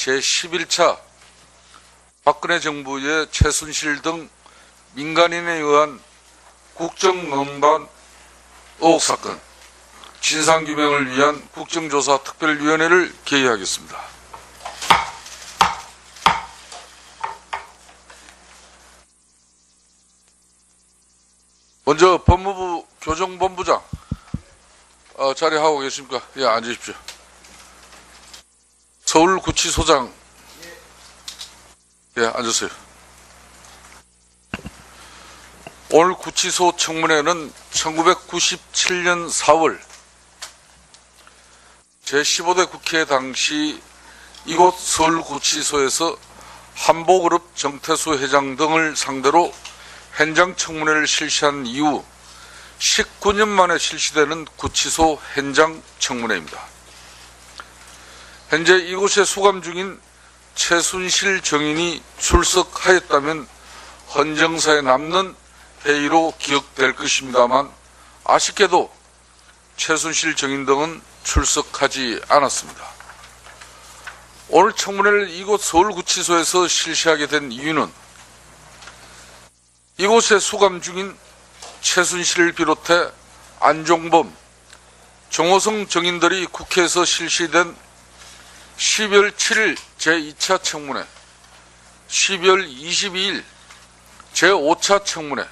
제11차 박근혜 정부의 최순실 등 민간인에 의한 국정농단 의혹 사건 진상규명을 위한 국정조사 특별위원회를 개의하겠습니다. 먼저 법무부 교정본부장 자리하고 계십니까? 예, 앉으십시오. 서울구치소장 예, 앉으세요. 오늘 구치소 청문회는 1997년 4월 제15대 국회 당시 이곳 서울구치소에서 한보그룹 정태수 회장 등을 상대로 현장 청문회를 실시한 이후 19년 만에 실시되는 구치소 현장 청문회입니다. 현재 이곳에 수감 중인 최순실 정인이 출석하였다면 헌정사에 남는 회의로 기억될 것입니다만 아쉽게도 최순실 정인 등은 출석하지 않았습니다. 오늘 청문회를 이곳 서울구치소에서 실시하게 된 이유는 이곳에 수감 중인 최순실을 비롯해 안종범, 정호성 정인들이 국회에서 실시된 12월 7일 제2차 청문회, 12월 22일 제5차 청문회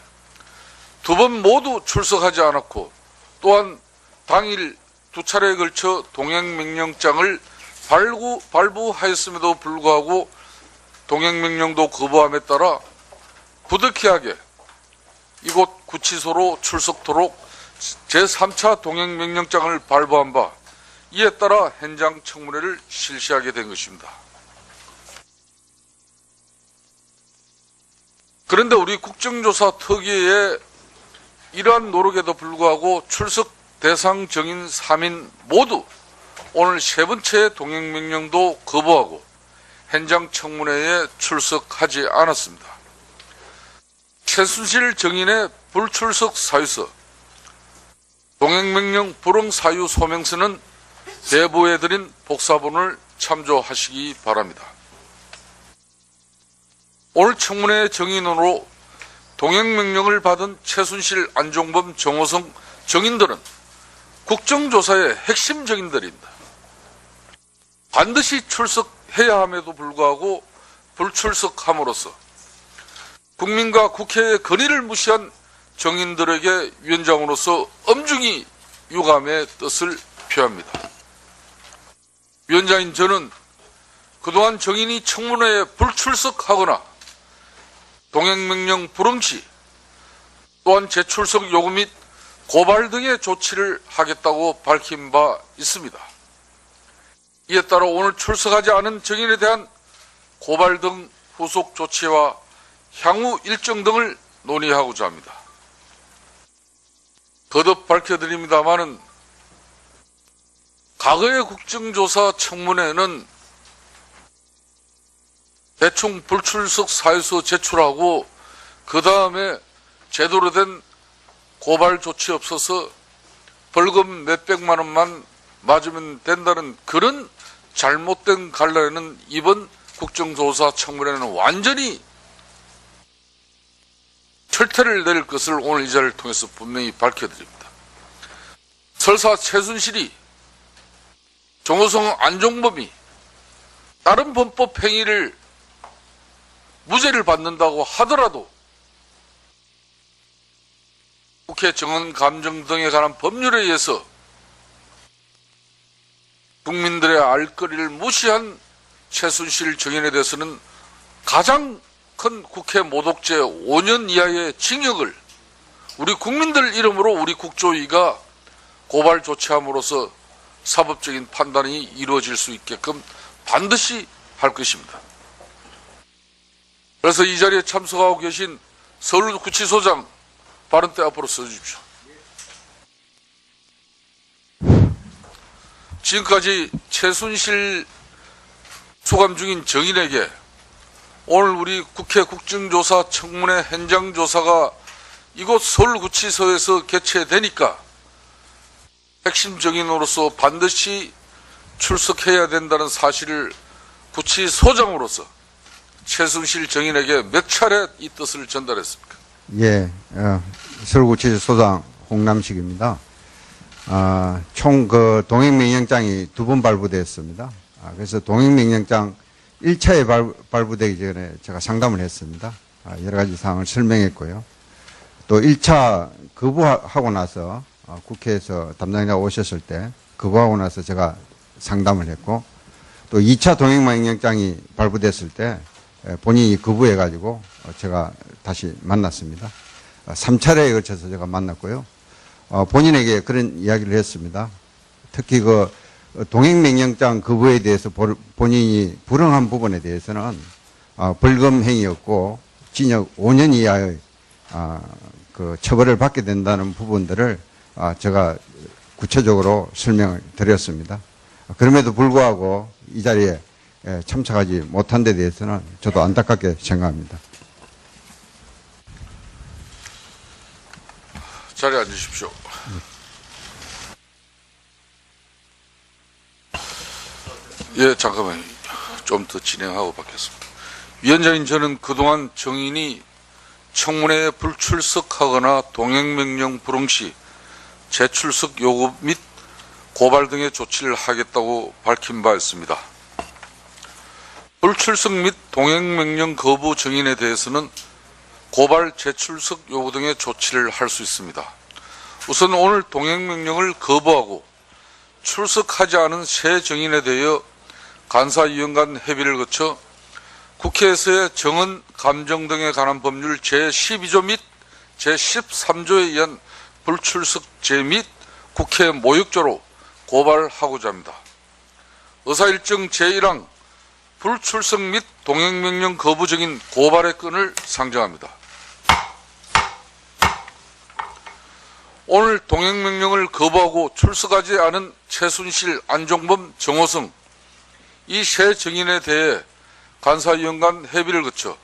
두 번 모두 출석하지 않았고 또한 당일 두 차례에 걸쳐 동행명령장을 발부하였음에도 불구하고 동행명령도 거부함에 따라 부득이하게 이곳 구치소로 출석토록 제3차 동행명령장을 발부한 바 이에 따라 현장 청문회를 실시하게 된 것입니다. 그런데 우리 국정조사 특위의 이러한 노력에도 불구하고 출석 대상 정인 3인 모두 오늘 세 번째 동행명령도 거부하고 현장 청문회에 출석하지 않았습니다. 최순실 정인의 불출석 사유서, 동행명령 불응 사유 소명서는 대부해드린 복사본을 참조하시기 바랍니다. 오늘 청문회 정인으로 동행명령을 받은 최순실, 안종범, 정호성 정인들은 국정조사의 핵심 정인들입니다. 반드시 출석해야 함에도 불구하고 불출석함으로써 국민과 국회의 건의를 무시한 정인들에게 위원장으로서 엄중히 유감의 뜻을 표합니다. 위원장인 저는 그동안 정인이 청문회에 불출석하거나 동행명령 불응 시 또한 재출석 요구 및 고발 등의 조치를 하겠다고 밝힌 바 있습니다. 이에 따라 오늘 출석하지 않은 정인에 대한 고발 등 후속 조치와 향후 일정 등을 논의하고자 합니다. 거듭 밝혀드립니다마는 과거의 국정조사 청문회는 대충 불출석 사유서 제출하고 그 다음에 제대로 된 고발 조치 없어서 벌금 몇백만 원만 맞으면 된다는 그런 잘못된 관례는 이번 국정조사 청문회는 완전히 철퇴를 내릴 것을 오늘 이 자리를 통해서 분명히 밝혀드립니다. 설사 최순실이, 정호성, 안종범이 다른 범법 행위를 무죄를 받는다고 하더라도 국회 정언감정 등에 관한 법률에 의해서 국민들의 알 거리를 무시한 최순실 정인에 대해서는 가장 큰 국회 모독죄 5년 이하의 징역을 우리 국민들 이름으로 우리 국조위가 고발 조치함으로써 사법적인 판단이 이루어질 수 있게끔 반드시 할 것입니다. 그래서 이 자리에 참석하고 계신 서울구치소장 발언대 앞으로 서주십시오. 지금까지 최순실 수감 중인 정인에게 오늘 우리 국회 국정조사 청문회 현장조사가 이곳 서울구치소에서 개최되니까 핵심 정인으로서 반드시 출석해야 된다는 사실을 구치소장으로서 최순실 정인에게 몇 차례 이 뜻을 전달했습니까? 예, 서울구치소장 홍남식입니다. 총 동행명령장이 2번 발부되었습니다. 그래서 동행명령장 1차에 발부되기 전에 제가 상담을 했습니다. 여러 가지 사항을 설명했고요. 또 1차 거부하고 나서 국회에서 담당자 오셨을 때 거부하고 나서 제가 상담을 했고, 또 2차 동행명령장이 발부됐을 때 본인이 거부해가지고 제가 다시 만났습니다. 3차례에 걸쳐서 제가 만났고요. 본인에게 그런 이야기를 했습니다. 특히 동행명령장 거부에 대해서 본인이 불응한 부분에 대해서는 벌금 행위였고 징역 5년 이하의 처벌을 받게 된다는 부분들을 제가 구체적으로 설명을 드렸습니다. 그럼에도 불구하고 이 자리에 참석하지 못한 데 대해서는 저도 안타깝게 생각합니다. 자리에 앉으십시오. 예, 잠깐만요. 좀 더 진행하고 받겠습니다. 위원장님, 저는 그동안 정인이 청문회에 불출석하거나 동행명령 불응 시 재출석 요구 및 고발 등의 조치를 하겠다고 밝힌 바 있습니다. 불출석 및 동행명령 거부 정인에 대해서는 고발, 재출석 요구 등의 조치를 할 수 있습니다. 우선 오늘 동행명령을 거부하고 출석하지 않은 새 정인에 대하여 간사위원 간 협의를 거쳐 국회에서의 정언, 감정 등에 관한 법률 제12조 및 제13조에 의한 불출석죄 및 국회 모욕죄로 고발하고자 합니다. 의사일정 제1항 불출석 및 동행명령 거부 정인 고발의 건을 상정합니다. 오늘 동행명령을 거부하고 출석하지 않은 최순실, 안종범, 정호성 이 세 정인에 대해 간사위원 간 협의를 거쳐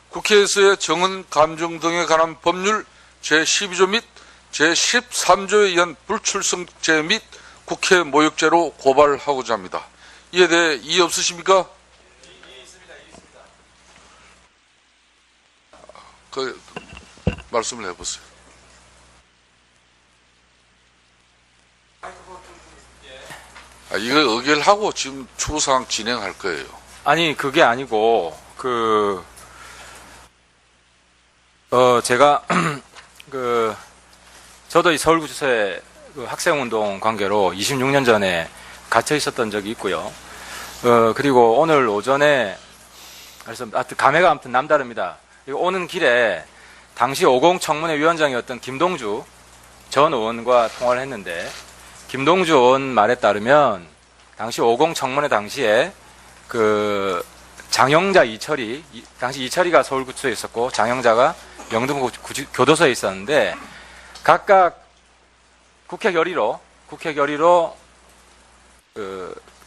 국회에서의 정언, 감정 등에 관한 법률 제12조 및 제13조에 의한 불출석죄 및 국회 모욕죄로 고발하고자 합니다. 이에 대해 이의 없으십니까? 말씀을 해보세요. 이거 의결하고 지금 추후사항 진행할 거예요. 아니, 그게 아니고, 제가, 저도 이 서울구치소에 학생운동 관계로 26년 전에 갇혀 있었던 적이 있고요. 그리고 오늘 오전에, 그래서 감회가 아무튼 남다릅니다. 오는 길에 당시 50 청문회 위원장이었던 김동주 전 의원과 통화를 했는데, 김동주 의원 말에 따르면 당시 50 청문회 당시에 장영자 이철이, 당시 이철이가 서울구치소에 있었고 장영자가 영등포 교도소에 있었는데 각각 국회 결의로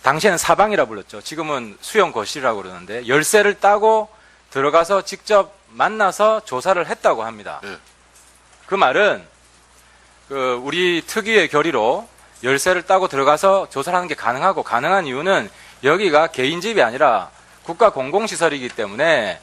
당시에는 사방이라 불렀죠. 지금은 수용 거실이라고 그러는데 열쇠를 따고 들어가서 직접 만나서 조사를 했다고 합니다. 네. 그 말은 우리 특유의 결의로 열쇠를 따고 들어가서 조사를 하는 게 가능한 이유는 여기가 개인집이 아니라 국가 공공시설이기 때문에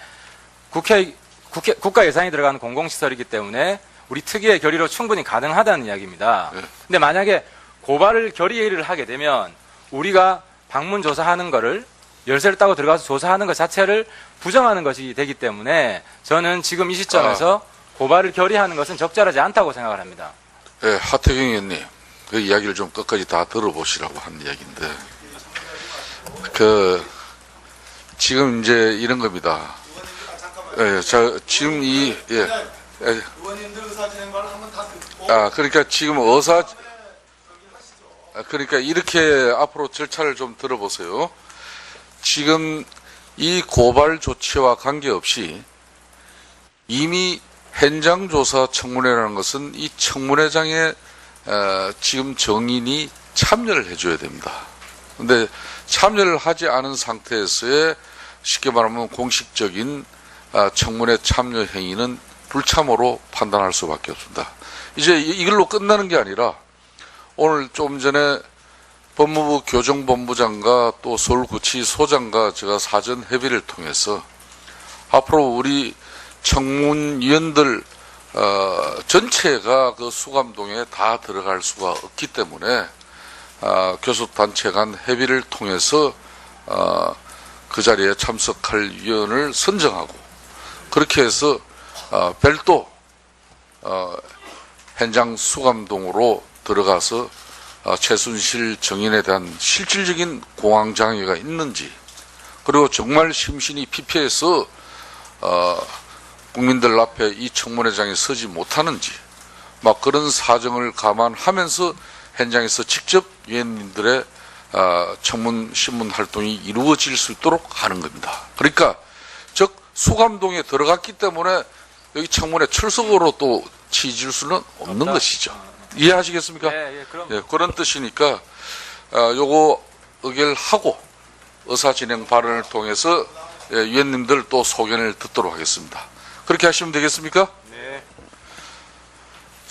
국가 예산이 들어가는 공공시설이기 때문에 우리 특유의 결의로 충분히 가능하다는 이야기입니다. 네. 근데 만약에 고발을 결의를 하게 되면 우리가 방문 조사하는 거를 열쇠를 따고 들어가서 조사하는 것 자체를 부정하는 것이 되기 때문에 저는 지금 이 시점에서 고발을 결의하는 것은 적절하지 않다고 생각을 합니다. 네, 하태경 의원님, 그 이야기를 좀 끝까지 다 들어보시라고 한 이야기인데, 지금 이제 이런 겁니다. 예, 지금 의원님들 의사 진행반을 한번 다 듣고. 그러니까 지금 그러니까 이렇게 앞으로 절차를 좀 들어보세요. 지금 이 고발 조치와 관계없이 이미 현장 조사 청문회라는 것은 이 청문회장에 지금 정인이 참여를 해줘야 됩니다. 근데 참여를 하지 않은 상태에서의 쉽게 말하면 공식적인 청문회 참여 행위는 불참으로 판단할 수밖에 없습니다. 이제 이걸로 끝나는 게 아니라 오늘 좀 전에 법무부 교정본부장과 또 서울구치소장과 제가 사전 협의를 통해서 앞으로 우리 청문위원들 전체가 그 수감동에 다 들어갈 수가 없기 때문에 교섭단체 간 협의를 통해서 그 자리에 참석할 위원을 선정하고 그렇게 해서 별도 현장 수감동으로 들어가서 최순실 정인에 대한 실질적인 공황장애가 있는지 그리고 정말 심신이 피폐해서 국민들 앞에 이 청문회장에 서지 못하는지 막 그런 사정을 감안하면서 현장에서 직접 위원님들의 청문 신문 활동이 이루어질 수 있도록 하는 겁니다. 그러니까 즉 수감동에 들어갔기 때문에 여기 청문회 출석으로 또 치질 수는 없는 것이죠. 이해하시겠습니까? 예, 그럼. 예, 그런 뜻이니까 요거 의결하고 의사진행 발언을 통해서 위원님들 또 소견을 듣도록 하겠습니다. 그렇게 하시면 되겠습니까? 네.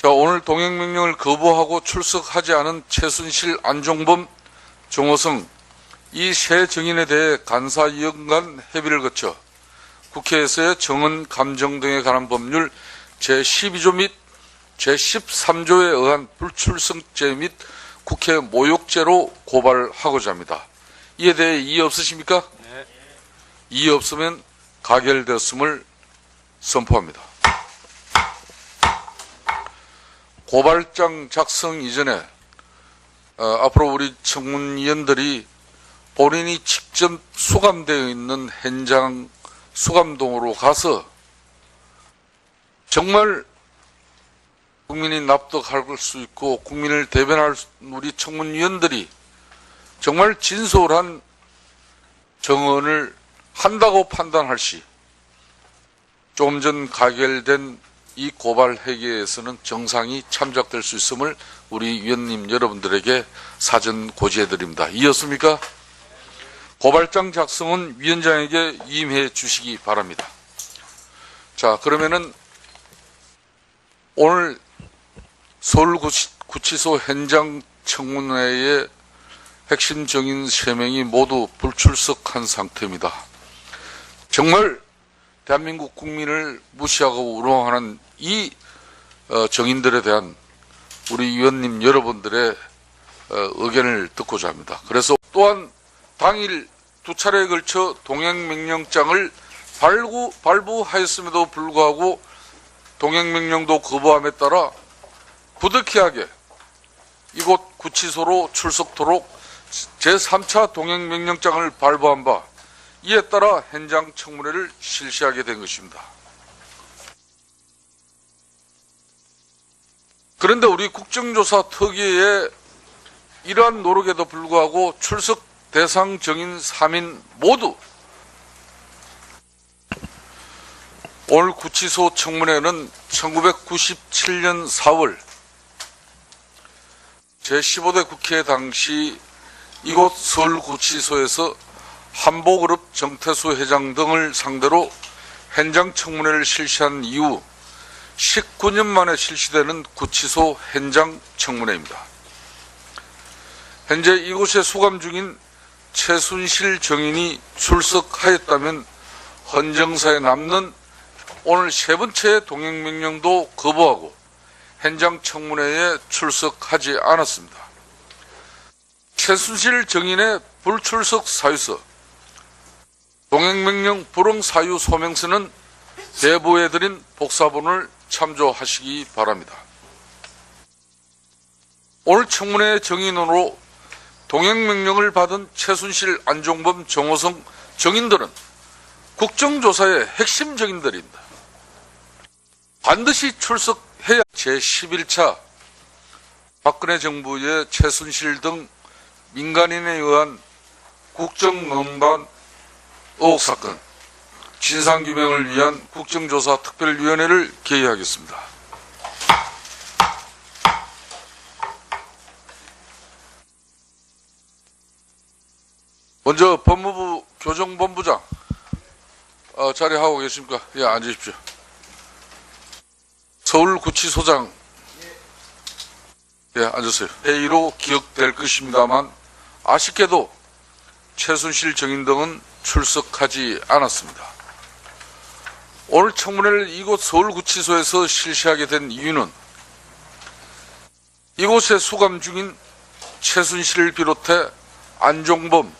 자, 오늘 동행명령을 거부하고 출석하지 않은 최순실, 안종범, 정호성 이 세 정인에 대해 간사위원 간 협의를 거쳐 국회에서의 정언, 감정 등에 관한 법률 제12조 및 제13조에 의한 불출석죄 및 국회 모욕죄로 고발하고자 합니다. 이에 대해 이의 없으십니까? 네. 이의 없으면 가결되었음을 선포합니다. 고발장 작성 이전에 앞으로 우리 청문위원들이 본인이 직접 수감되어 있는 현장 수감동으로 가서 정말 국민이 납득할 수 있고 국민을 대변할 우리 청문위원들이 정말 진솔한 정언을 한다고 판단할 시 조금 전 가결된 이 고발 회계에서는 정상이 참작될 수 있음을 우리 위원님 여러분들에게 사전 고지해 드립니다. 이었습니까? 고발장 작성은 위원장에게 임해 주시기 바랍니다. 자, 그러면은 오늘 서울구치소 현장 청문회의 핵심 정인 3명이 모두 불출석한 상태입니다. 정말 대한민국 국민을 무시하고 우롱하는 이 정인들에 대한 우리 위원님 여러분들의 의견을 듣고자 합니다. 그래서 또한 당일 2차례에 걸쳐 동행명령장을 발부하였음에도 불구하고 동행명령도 거부함에 따라 부득이하게 이곳 구치소로 출석토록 제3차 동행명령장을 발부한 바 이에 따라 현장 청문회를 실시하게 된 것입니다. 그런데 우리 국정조사 특위의 이러한 노력에도 불구하고 출석 대상 정인 3인 모두 오늘 구치소 청문회는 1997년 4월 제15대 국회 당시 이곳 서울구치소에서 한보그룹 정태수 회장 등을 상대로 현장 청문회를 실시한 이후 19년 만에 실시되는 구치소 현장 청문회입니다. 현재 이곳에 수감 중인 최순실 정인이 출석하였다면 헌정사에 남는 오늘 3번째 동행명령도 거부하고 현장 청문회에 출석하지 않았습니다. 최순실 정인의 불출석 사유서, 동행명령 불응 사유 소명서는 대부에 드린 복사본을 참조하시기 바랍니다. 오늘 청문회 정인으로 동행명령을 받은 최순실, 안종범, 정호성 정인들은 국정조사의 핵심 정인들입니다. 반드시 출석해야 제11차 박근혜 정부의 최순실 등 민간인에 의한 국정농단 의혹 사건 진상규명을 위한 국정조사 특별위원회를 개의하겠습니다. 먼저 법무부 교정본부장 자리하고 계십니까? 예, 앉으십시오. 서울구치소장 예, 앉으세요. 회의로 기억될 것입니다만 아쉽게도 최순실 정인 등은 출석하지 않았습니다. 오늘 청문회를 이곳 서울구치소에서 실시하게 된 이유는 이곳에 수감 중인 최순실을 비롯해 안종범,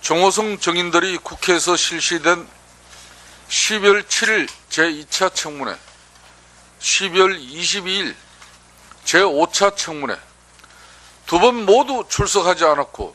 정호성 정인들이 국회에서 실시된 12월 7일 제2차 청문회, 12월 22일 제5차 청문회 두 번 모두 출석하지 않았고